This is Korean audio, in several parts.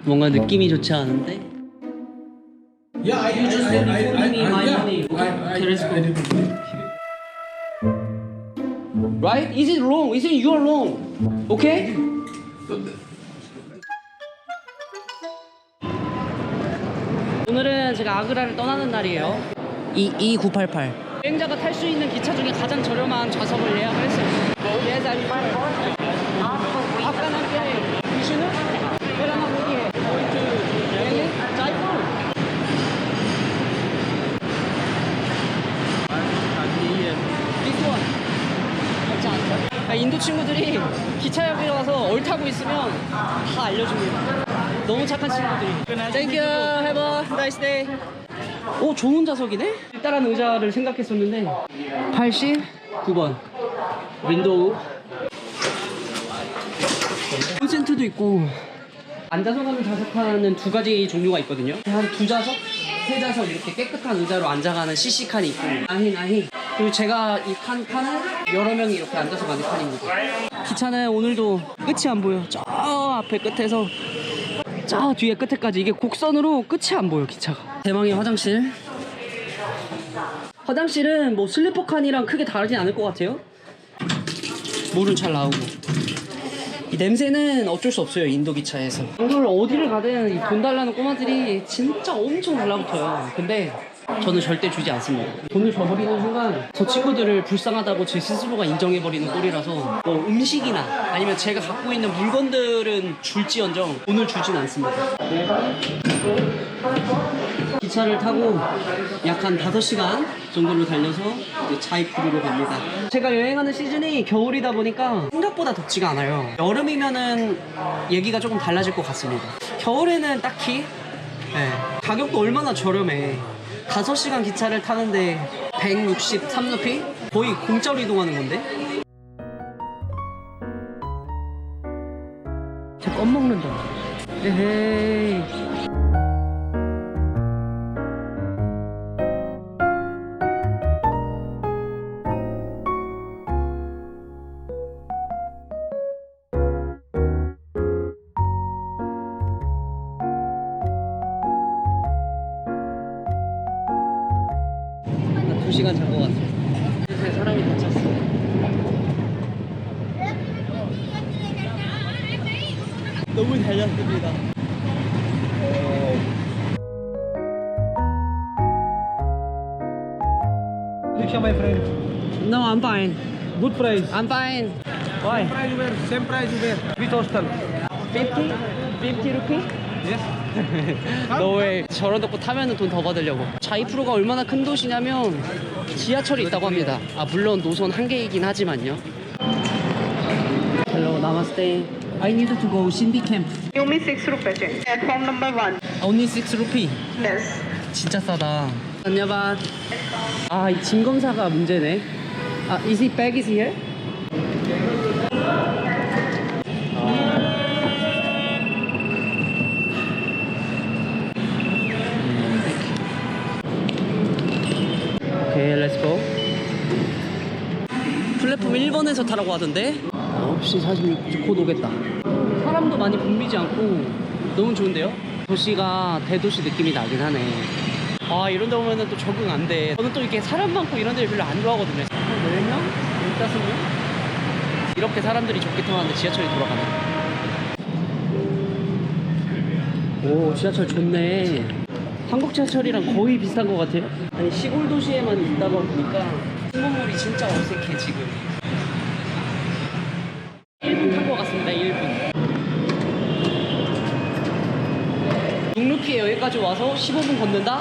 뭔가 느낌이 좋지 않은데? Yeah, You just said you told me my yeah, money. Okay, let's go. I did. Right? Is it wrong? Is it you are wrong? Okay? 오늘은 제가 아그라를 떠나는 날이에요. 22988. 여행자가 탈 수 있는 기차 중에 가장 저렴한 좌석을 예약을 했어요. Yes, I'm fine. 아까 남게 이슈는 베라나 모기에 going to Delhi, Jaipur. This one. 맞지 않죠? 인도 친구들이 기차역에 와서 얼타고 있으면 다 알려줍니다. 너무 착한 친구들이. Thank you. Have a nice day. 오, 좋은 좌석이네? 일단은 의자를 생각했었는데 89번 윈도우 콘센트도 있고 앉아서 가는 좌석하는 두 가지 종류가 있거든요. 한 두 좌석? 세 좌석 이렇게 깨끗한 의자로 앉아가는 CC칸이 있고 아히 그리고 제가 이 칸은 여러 명이 이렇게 앉아서 가는 칸입니다. 기차는 오늘도 끝이 안 보여. 저 앞에 끝에서 저 뒤에 끝에까지 이게 곡선으로 끝이 안 보여 기차가. 대망의 화장실. 화장실은 뭐 슬리퍼 칸이랑 크게 다르진 않을 것 같아요. 물은 잘 나오고 이 냄새는 어쩔 수 없어요. 인도 기차에서 오늘 어디를 가든 이 돈 달라는 꼬마들이 진짜 엄청 달라붙어요. 근데 저는 절대 주지 않습니다. 돈을 줘버리는 순간 저 친구들을 불쌍하다고 제 스스로가 인정해버리는 꼴이라서 뭐 음식이나 아니면 제가 갖고 있는 물건들은 줄지언정 돈을 주진 않습니다. 기차를 타고 약 한 5시간 정도를 달려서 이제 자이푸르로 갑니다. 제가 여행하는 시즌이 겨울이다 보니까 생각보다 덥지가 않아요. 여름이면은 얘기가 조금 달라질 것 같습니다. 겨울에는 딱히 가격도 얼마나 저렴해. 5시간 기차를 타는데 163루피? 거의 공짜로 이동하는 건데? 쟤 껌 먹는다. 에헤이. 한 2시간 잔 것 같아요. 제 사람이 다쳤어. 너무 잘 잤습니다. Rickshaw, my friend. No, I'm fine. Good price. I'm fine. Why? Same price you wear. With hostel. 50? 50 rupee? Yes. 너 왜 저런 덕고 타면은 돈 더 받으려고. 자이프루가 얼마나 큰 도시냐면 지하철이 있다고 합니다. 아 물론 노선 한 개이긴 하지만요. Hello, namaste. I need to go Sindhi camp. Only 6 rupees. Platform number 1. Only 6 rupee. Yes. 진짜 싸다. 안녕하세요. 아, 이 짐 검사가 문제네. 아, is it bag is here? 오케이, 렛츠 고. 플랫폼 1번에서 타라고 하던데 9시 46분 곧 오겠다. 사람도 많이 붐비지 않고 너무 좋은데요? 도시가 대도시 느낌이 나긴 하네. 아, 이런 데 오면은 또 적응 안 돼. 저는 또 이렇게 사람 많고 이런 데를 별로 안 좋아하거든요. 4명? 15명? 이렇게 사람들이 좋게 통하는데 지하철이 돌아가네. 오, 지하철 좋네. 한국 지하철이랑 거의 비슷한 것 같아요. 아니, 시골 도시에만 있다가 보니까 신건물이 진짜 어색해 지금. 1분 탄 것 같습니다. 1분. 6루피에 여기까지 와서 15분 걷는다?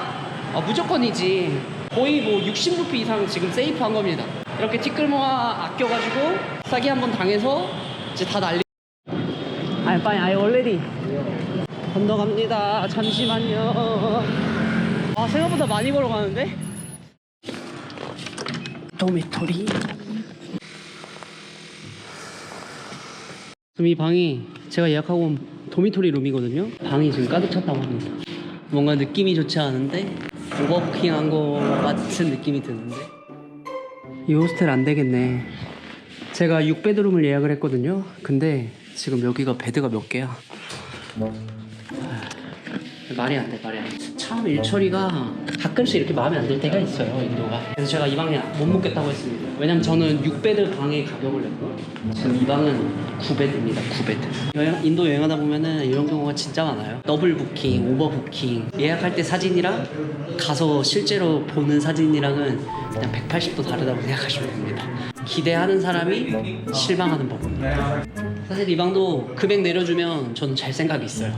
아, 무조건이지. 거의 뭐 60루피 이상 지금 세이프한 겁니다. 이렇게 티끌모아 아껴가지고 사기 한번 당해서 이제 다 날리. I'm fine, I already. 건너갑니다. 잠시만요. 아, 생각보다 많이 걸어가는데? 도미토리. 지금 이 방이 제가 예약하고 온 도미토리 룸이거든요. 방이 지금 가득 찼다고 합니다. 뭔가 느낌이 좋지 않은데 오버부킹한 거 같은 느낌이 드는데 이 호스텔 안 되겠네. 제가 6베드룸을 예약을 했거든요. 근데 지금 여기가 베드가 몇 개야? 말이 안 돼. 참 일처리가 가끔씩 이렇게 마음에 안 들 때가 있어요, 인도가. 그래서 제가 이 방에 못 묵겠다고 했습니다. 왜냐면 저는 6베드 방에 가격을 냈고 지금 이 방은 9베드입니다. 9베드. 인도 여행하다 보면은 이런 경우가 진짜 많아요. 더블 부킹, 오버 부킹. 예약할 때 사진이랑 가서 실제로 보는 사진이랑은 그냥 180도 다르다고 생각하시면 됩니다. 기대하는 사람이 실망하는 법입니다. 사실 이 방도 금액 내려주면 저는 잘 생각이 있어요.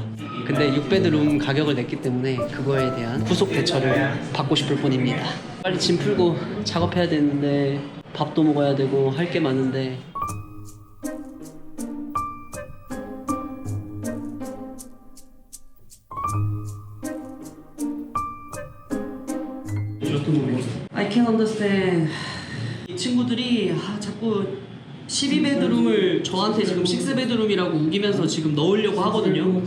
근데 6베드룸 가격을 냈기 때문에 그거에 대한 후속 대처를 받고 싶을 뿐입니다. 빨리 짐 풀고 작업해야 되는데 밥도 먹어야 되고 할 게 많은데 I can understand. 이 친구들이 자꾸 12베드룸을 저한테 지금 6베드룸이라고 우기면서 지금 넣으려고 하거든요.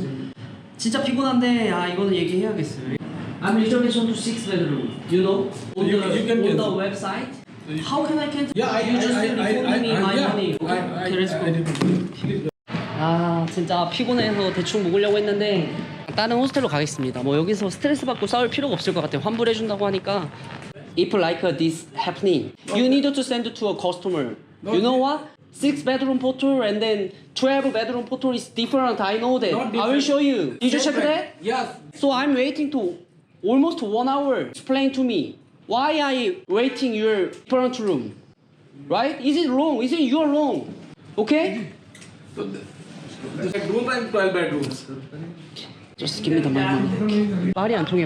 진짜 피곤한데 이거는 얘기해야겠어요. I'm reservation to 6베드룸. You know? On You the, can on the cancel. website? How can I cancel? Yeah, You just refunding me my money. I Okay, let's go. 진짜 피곤해서 대충 묵으려고 했는데 다른 호스텔로 가겠습니다. 뭐 여기서 스트레스 받고 싸울 필요가 없을 것 같아요. 환불해준다고 하니까 If like this happening, you need to send to a customer. You know what? 6-bedroom portal and then 12-bedroom portal is different. I know that. Not I will different. show you. Did you check that? Yes. So I'm waiting to almost 1 hour. Explain to me why I waiting your different room, right? Is it wrong? Is it you're wrong? Okay? Like room and 12 bedrooms. Just give me the money. 말이 안 통해.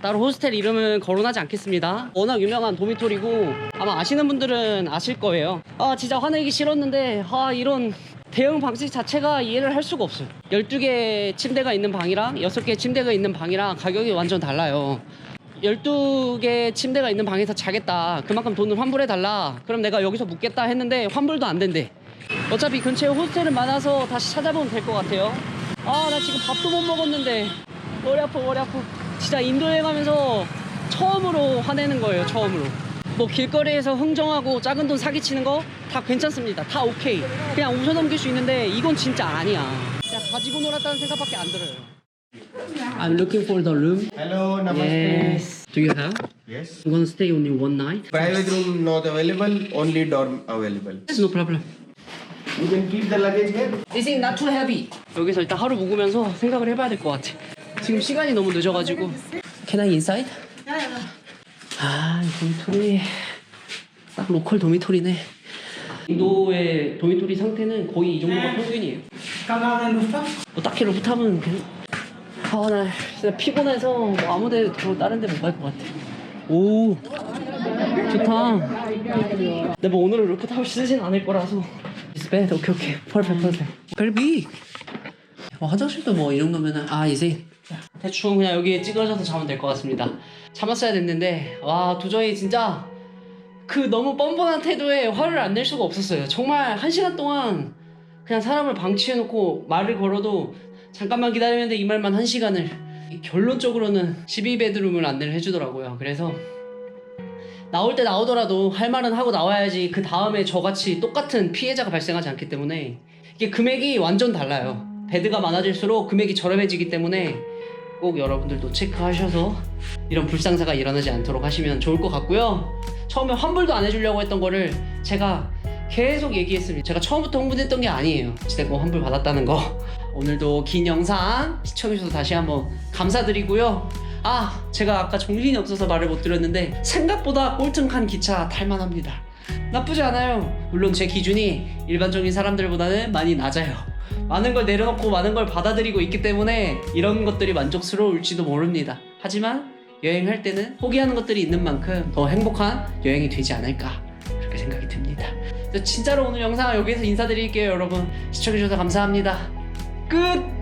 따로 호스텔 이름은 거론하지 않겠습니다. 워낙 유명한 도미토리고 아마 아시는 분들은 아실 거예요. 진짜 화내기 싫었는데 이런 대응 방식 자체가 이해를 할 수가 없어요. 12개 침대가 있는 방이랑 6개 침대가 있는 방이랑 가격이 완전 달라요. 12개 침대가 있는 방에서 자겠다. 그만큼 돈을 환불해달라. 그럼 내가 여기서 묵겠다 했는데 환불도 안 된대. 어차피 근처에 호스텔은 많아서 다시 찾아보면 될 것 같아요. 나 지금 밥도 못 먹었는데 머리 아파. 진짜 인도 여행하면서 처음으로 화내는 거예요. 처음으로. 뭐 길거리에서 흥정하고 작은 돈 사기치는 거 다 괜찮습니다. 다 오케이. 그냥 웃어넘길 수 있는데 이건 진짜 아니야. 그냥 가지고 놀았다는 생각밖에 안 들어요. I'm looking for the room. Hello, namaste. Yes. Do you have? Yes. I'm gonna stay only one night. Private room not available, only dorm available. Yes, no problem. You can keep the luggage here. This is not too heavy. 여기서 일단 하루 묵으면서 생각을 해봐야 될 것 같아. 지금 시간이 너무 늦어가지고. Can I inside? 이 도미토리 딱 로컬 도미토리네. 인도의 도미토리 상태는 거의 이 정도가 평균이에요. 뭐 딱히 루프탑은 나 진짜 피곤해서 뭐 아무데 다른 데 못 갈 것 같아. 오 좋다. 근데 뭐 오늘은 루프탑을 쓰진 않을 거라서. It's bad. 오케이. Perfect. Very big. 화장실도 뭐 이 정도면은 이제 대충 그냥 여기에 찌그러져서 자면 될 것 같습니다. 참았어야 됐는데 도저히 진짜 그 너무 뻔뻔한 태도에 화를 안 낼 수가 없었어요. 정말 1시간 동안 그냥 사람을 방치해놓고 말을 걸어도 잠깐만 기다리면 돼 이 말만 1시간을. 결론적으로는 12베드룸을 안내를 해주더라고요. 그래서 나올 때 나오더라도 할 말은 하고 나와야지 그 다음에 저같이 똑같은 피해자가 발생하지 않기 때문에. 이게 금액이 완전 달라요. 베드가 많아질수록 금액이 저렴해지기 때문에 꼭 여러분들도 체크하셔서 이런 불상사가 일어나지 않도록 하시면 좋을 것 같고요. 처음에 환불도 안 해주려고 했던 거를 제가 계속 얘기했습니다. 제가 처음부터 흥분했던 게 아니에요. 어찌됐건 환불 받았다는 거. 오늘도 긴 영상 시청해주셔서 다시 한번 감사드리고요. 제가 아까 정신이 없어서 말을 못 드렸는데 생각보다 꼴등한 기차 탈만합니다. 나쁘지 않아요. 물론 제 기준이 일반적인 사람들보다는 많이 낮아요. 많은 걸 내려놓고 많은 걸 받아들이고 있기 때문에 이런 것들이 만족스러울지도 모릅니다. 하지만 여행할 때는 포기하는 것들이 있는 만큼 더 행복한 여행이 되지 않을까 그렇게 생각이 듭니다. 진짜로 오늘 영상 여기서 인사드릴게요. 여러분 시청해주셔서 감사합니다. 끝!